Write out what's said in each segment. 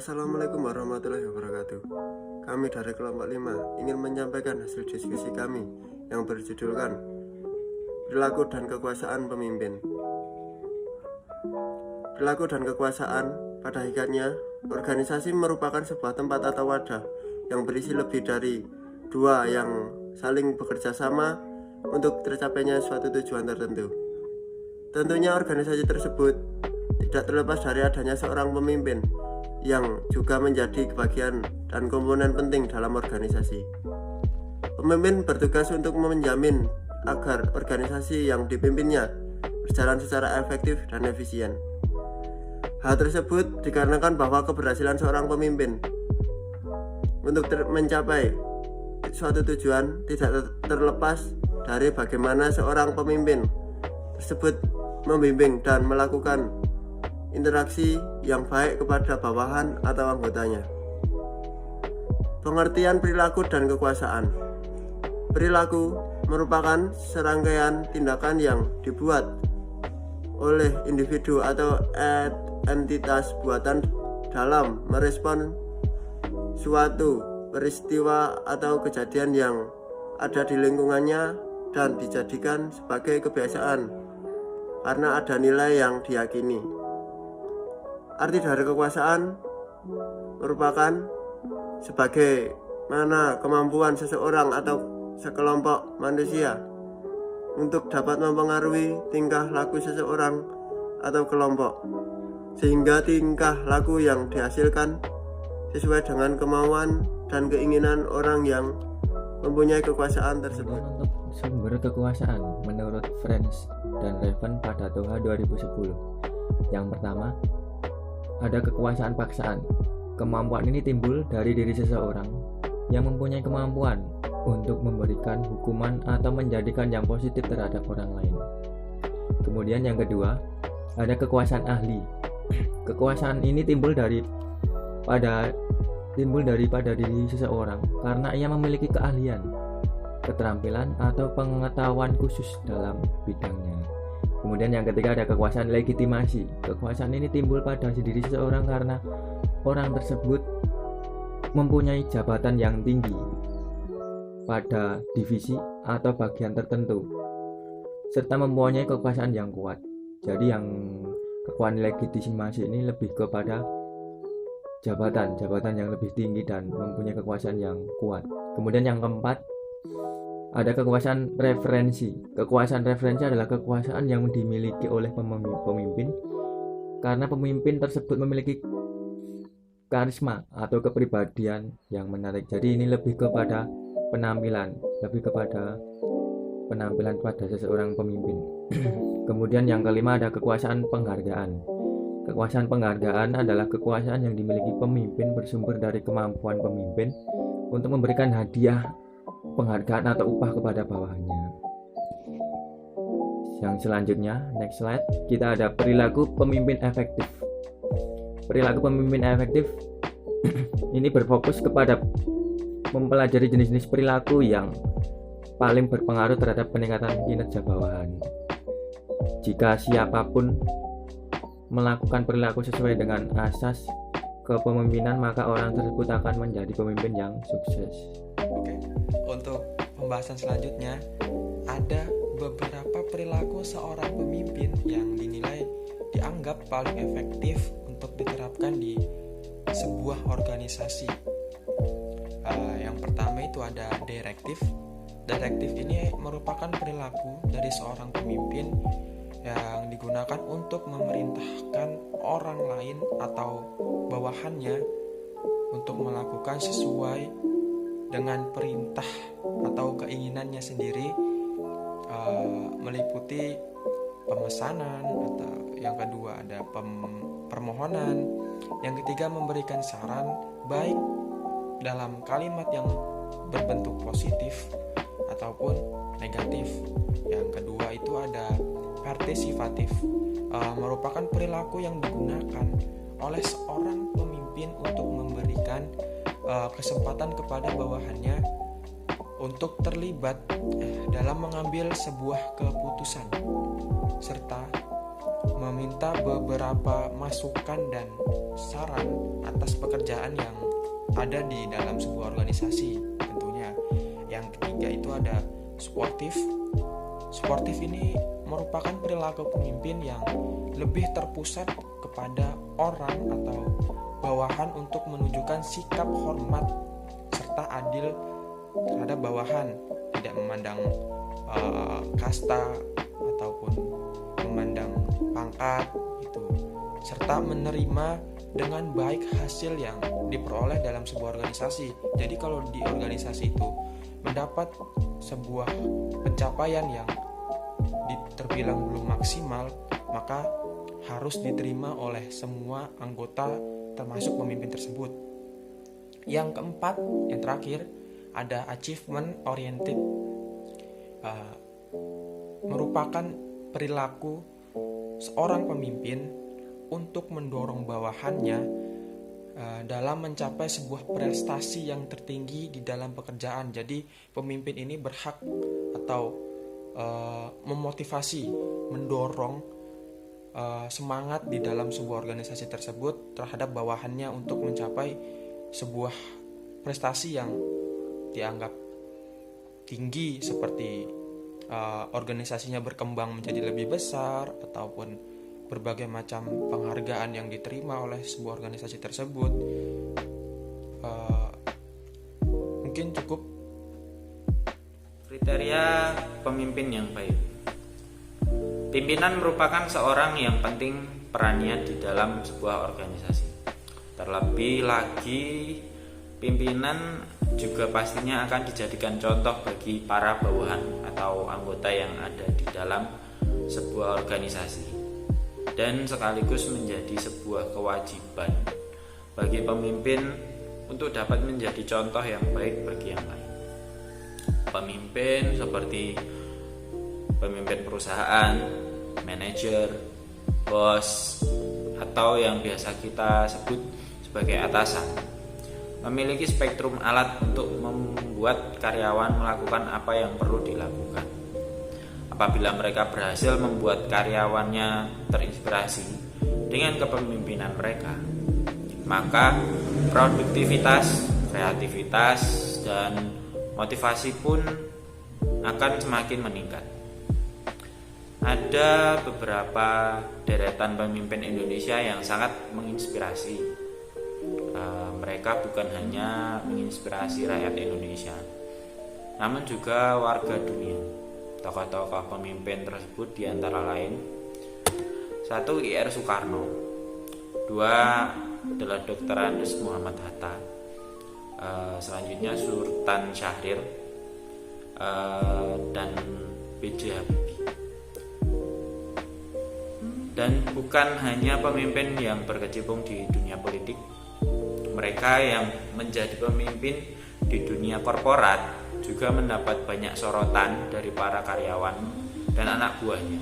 Assalamualaikum warahmatullahi wabarakatuh. Kami dari kelompok 5 ingin menyampaikan hasil diskusi kami yang berjudulkan Perilaku dan Kekuasaan Pemimpin. Perilaku dan kekuasaan pada hakikatnya, organisasi merupakan sebuah tempat atau wadah yang berisi lebih dari dua yang saling bekerja sama untuk tercapainya suatu tujuan tertentu. Tentunya organisasi tersebut tidak terlepas dari adanya seorang pemimpin yang juga menjadi bagian dan komponen penting dalam organisasi. Pemimpin bertugas untuk menjamin agar organisasi yang dipimpinnya berjalan secara efektif dan efisien. Hal tersebut dikarenakan bahwa keberhasilan seorang pemimpin untuk mencapai suatu tujuan tidak terlepas dari bagaimana seorang pemimpin tersebut membimbing dan melakukan interaksi yang baik kepada bawahan atau anggotanya. Pengertian perilaku dan kekuasaan. Perilaku merupakan serangkaian tindakan yang dibuat oleh individu atau entitas buatan dalam merespon suatu peristiwa atau kejadian yang ada di lingkungannya dan dijadikan sebagai kebiasaan karena ada nilai yang diyakini. Arti dari kekuasaan merupakan sebagaimana kemampuan seseorang atau sekelompok manusia untuk dapat mempengaruhi tingkah laku seseorang atau kelompok, sehingga tingkah laku yang dihasilkan sesuai dengan kemauan dan keinginan orang yang mempunyai kekuasaan tersebut. Untuk sumber kekuasaan menurut Friends dan Raven pada Doha 2010. Yang pertama, ada kekuasaan paksaan. Kemampuan ini timbul dari diri seseorang yang mempunyai kemampuan untuk memberikan hukuman atau menjadikan yang positif terhadap orang lain. Kemudian yang kedua, ada kekuasaan ahli. Kekuasaan ini timbul daripada diri seseorang karena ia memiliki keahlian, keterampilan atau pengetahuan khusus dalam bidangnya. Kemudian yang ketiga ada kekuasaan legitimasi. Kekuasaan ini timbul pada diri seseorang karena orang tersebut mempunyai jabatan yang tinggi pada divisi atau bagian tertentu serta mempunyai kekuasaan yang kuat. Jadi yang kekuasaan legitimasi ini lebih kepada jabatan yang lebih tinggi dan mempunyai kekuasaan yang kuat. Kemudian yang keempat, ada kekuasaan referensi. Kekuasaan referensi adalah kekuasaan yang dimiliki oleh pemimpin karena pemimpin tersebut memiliki karisma atau kepribadian yang menarik. Jadi ini lebih kepada penampilan pada seseorang pemimpin. Kemudian yang kelima ada kekuasaan penghargaan. Kekuasaan penghargaan adalah kekuasaan yang dimiliki pemimpin bersumber dari kemampuan pemimpin untuk memberikan hadiah, penghargaan atau upah kepada bawahannya. Yang selanjutnya, next slide, kita ada perilaku pemimpin efektif. Perilaku pemimpin efektif ini berfokus kepada mempelajari jenis-jenis perilaku yang paling berpengaruh terhadap peningkatan kinerja bawahan. Jika siapapun melakukan perilaku sesuai dengan asas kepemimpinan, maka orang tersebut akan menjadi pemimpin yang sukses. Oke, untuk pembahasan selanjutnya ada beberapa perilaku seorang pemimpin yang dinilai dianggap paling efektif untuk diterapkan di sebuah organisasi. Yang pertama itu ada direktif. Direktif ini merupakan perilaku dari seorang pemimpin yang digunakan untuk memerintahkan orang lain atau bawahannya untuk melakukan sesuai dengan perintah atau keinginannya sendiri, meliputi pemesanan, atau yang kedua ada permohonan, yang ketiga memberikan saran baik dalam kalimat yang berbentuk positif ataupun negatif. Yang kedua itu ada partisipatif, merupakan perilaku yang digunakan oleh seorang pemimpin untuk memberikan kesempatan kepada bawahannya untuk terlibat dalam mengambil sebuah keputusan serta meminta beberapa masukan dan saran atas pekerjaan yang ada di dalam sebuah organisasi tentunya. Yang ketiga itu ada suportif. Suportif ini merupakan perilaku pemimpin yang lebih terpusat kepada orang atau bawahan untuk menunjukkan sikap hormat serta adil terhadap bawahan, tidak memandang kasta ataupun memandang pangkat itu, serta menerima dengan baik hasil yang diperoleh dalam sebuah organisasi. Jadi kalau di organisasi itu mendapat sebuah pencapaian yang terbilang belum maksimal, maka harus diterima oleh semua anggota termasuk pemimpin tersebut. Yang keempat, yang terakhir, ada achievement oriented. Merupakan perilaku seorang pemimpin untuk mendorong bawahannya dalam mencapai sebuah prestasi yang tertinggi di dalam pekerjaan. Jadi pemimpin ini berhak atau memotivasi, mendorong semangat di dalam sebuah organisasi tersebut terhadap bawahannya untuk mencapai sebuah prestasi yang dianggap tinggi, seperti organisasinya berkembang menjadi lebih besar ataupun berbagai macam penghargaan yang diterima oleh sebuah organisasi tersebut. Mungkin cukup. Kriteria pemimpin yang baik. Pimpinan merupakan seorang yang penting perannya di dalam sebuah organisasi. Terlebih lagi, pimpinan juga pastinya akan dijadikan contoh bagi para bawahan atau anggota yang ada di dalam sebuah organisasi, dan sekaligus menjadi sebuah kewajiban bagi pemimpin untuk dapat menjadi contoh yang baik bagi yang lain. Pemimpin seperti pemimpin perusahaan, manajer, bos, atau yang biasa kita sebut sebagai atasan, memiliki spektrum alat untuk membuat karyawan melakukan apa yang perlu dilakukan. Apabila mereka berhasil membuat karyawannya terinspirasi dengan kepemimpinan mereka, maka produktivitas, kreativitas, dan motivasi pun akan semakin meningkat. Ada beberapa deretan pemimpin Indonesia yang sangat menginspirasi. Mereka bukan hanya menginspirasi rakyat Indonesia, namun juga warga dunia. Tokoh-tokoh pemimpin tersebut diantara lain: 1. Ir Soekarno, 2. adalah Dr. Andes Muhammad Hatta, selanjutnya Sultan Syahrir, dan B.J. Habibie. Dan bukan hanya pemimpin yang berkecimpung di dunia politik, mereka yang menjadi pemimpin di dunia korporat juga mendapat banyak sorotan dari para karyawan dan anak buahnya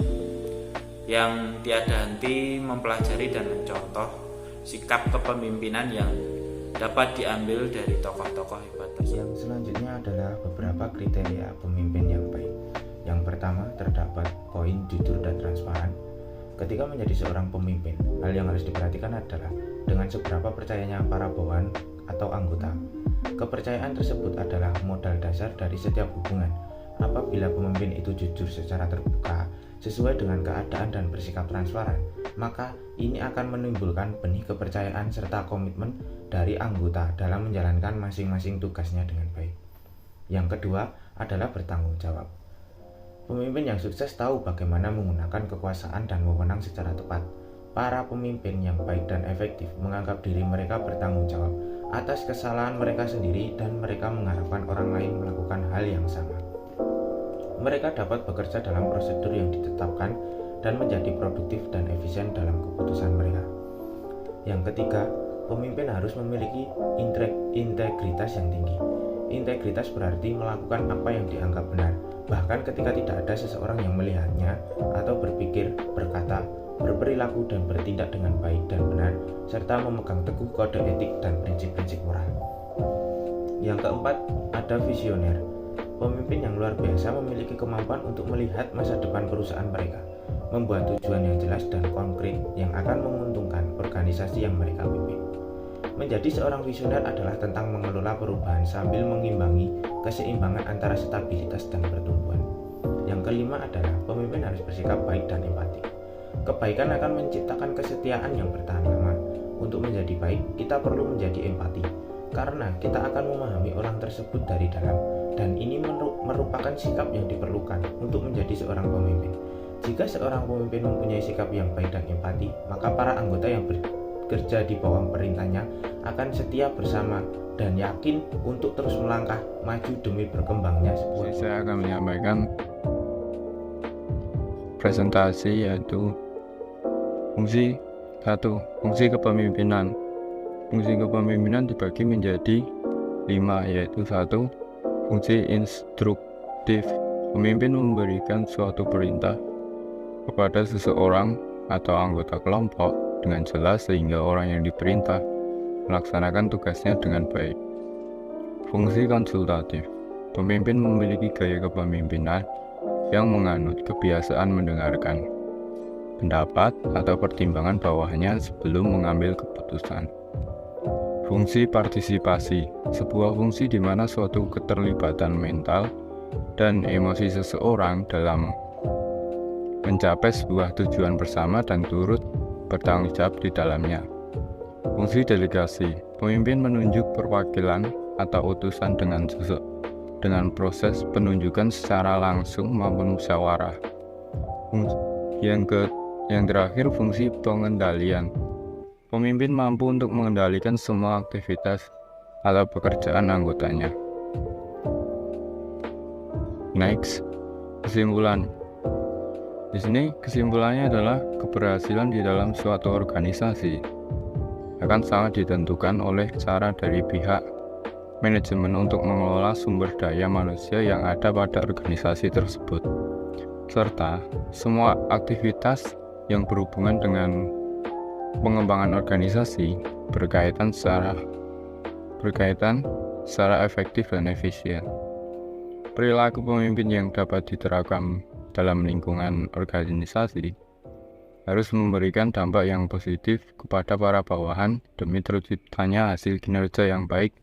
yang tiada henti mempelajari dan mencontoh sikap kepemimpinan yang dapat diambil dari tokoh-tokoh hebat tersebut. Yang selanjutnya adalah beberapa kriteria pemimpin yang baik. Yang pertama, terdapat poin jujur dan transparan. Ketika menjadi seorang pemimpin, hal yang harus diperhatikan adalah dengan seberapa percayanya para bawahan atau anggota. Kepercayaan tersebut adalah modal dasar dari setiap hubungan. Apabila pemimpin itu jujur secara terbuka, sesuai dengan keadaan dan bersikap transparan, maka ini akan menimbulkan benih kepercayaan serta komitmen dari anggota dalam menjalankan masing-masing tugasnya dengan baik. Yang kedua adalah bertanggung jawab. Pemimpin yang sukses tahu bagaimana menggunakan kekuasaan dan wewenang secara tepat. Para pemimpin yang baik dan efektif menganggap diri mereka bertanggung jawab atas kesalahan mereka sendiri dan mereka mengharapkan orang lain melakukan hal yang sama. Mereka dapat bekerja dalam prosedur yang ditetapkan dan menjadi produktif dan efisien dalam keputusan mereka. Yang ketiga, pemimpin harus memiliki integritas yang tinggi. Integritas berarti melakukan apa yang dianggap benar, bahkan ketika tidak ada seseorang yang melihatnya, atau berpikir, berkata, berperilaku dan bertindak dengan baik dan benar, serta memegang teguh kode etik dan prinsip-prinsip moral. Yang keempat, ada visioner. Pemimpin yang luar biasa memiliki kemampuan untuk melihat masa depan perusahaan mereka, membuat tujuan yang jelas dan konkret yang akan menguntungkan organisasi yang mereka pimpin. Menjadi seorang visioner adalah tentang mengelola perubahan sambil mengimbangi keseimbangan antara stabilitas dan pertumbuhan. Yang kelima adalah pemimpin harus bersikap baik dan empati. Kebaikan akan menciptakan kesetiaan yang bertahan lama. Untuk menjadi baik, kita perlu menjadi empati, karena kita akan memahami orang tersebut dari dalam, dan ini merupakan sikap yang diperlukan untuk menjadi seorang pemimpin. Jika seorang pemimpin mempunyai sikap yang baik dan empati, maka para anggota yang bekerja di bawah perintahnya akan setia bersama dan yakin untuk terus melangkah maju demi berkembangnya sebuah. Saya akan menyampaikan presentasi yaitu fungsi 1. Fungsi kepemimpinan. Fungsi kepemimpinan dibagi menjadi 5, yaitu 1. Fungsi instruktif. Pemimpin memberikan suatu perintah kepada seseorang atau anggota kelompok dengan jelas sehingga orang yang diperintah melaksanakan tugasnya dengan baik. Fungsi konsultatif. Pemimpin memiliki gaya kepemimpinan yang menganut kebiasaan mendengarkan pendapat atau pertimbangan bawahannya sebelum mengambil keputusan. Fungsi partisipasi, sebuah fungsi di mana suatu keterlibatan mental dan emosi seseorang dalam mencapai sebuah tujuan bersama dan turut bertanggung jawab di dalamnya. Fungsi delegasi, pemimpin menunjuk perwakilan atau utusan dengan proses penunjukan secara langsung maupun musyawarah. Yang terakhir, fungsi pengendalian. Pemimpin mampu untuk mengendalikan semua aktivitas atau pekerjaan anggotanya. Next, kesimpulan. Di sini kesimpulannya adalah keberhasilan di dalam suatu organisasi akan sangat ditentukan oleh cara dari pihak manajemen untuk mengelola sumber daya manusia yang ada pada organisasi tersebut, serta semua aktivitas yang berhubungan dengan pengembangan organisasi berkaitan secara efektif dan efisien. Perilaku pemimpin yang dapat diterapkan dalam lingkungan organisasi harus memberikan dampak yang positif kepada para bawahan demi terciptanya hasil kinerja yang baik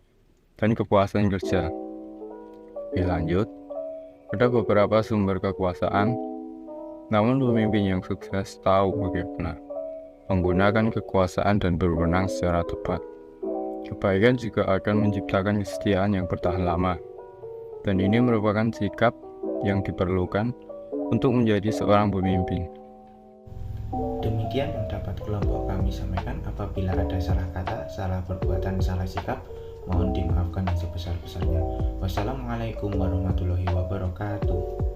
dan kepuasan kerja. Lebih lanjut, ada beberapa sumber kekuasaan, namun pemimpin yang sukses tahu bagaimana menggunakan kekuasaan dan berwenang secara tepat. Kebaikan juga akan menciptakan kesetiaan yang bertahan lama, dan ini merupakan sikap yang diperlukan untuk menjadi seorang pemimpin. Demikian yang dapat kelompok kami sampaikan. Apabila ada salah kata, salah perbuatan, salah sikap, mohon dimaafkan yang sebesar-besarnya. Wassalamualaikum warahmatullahi wabarakatuh.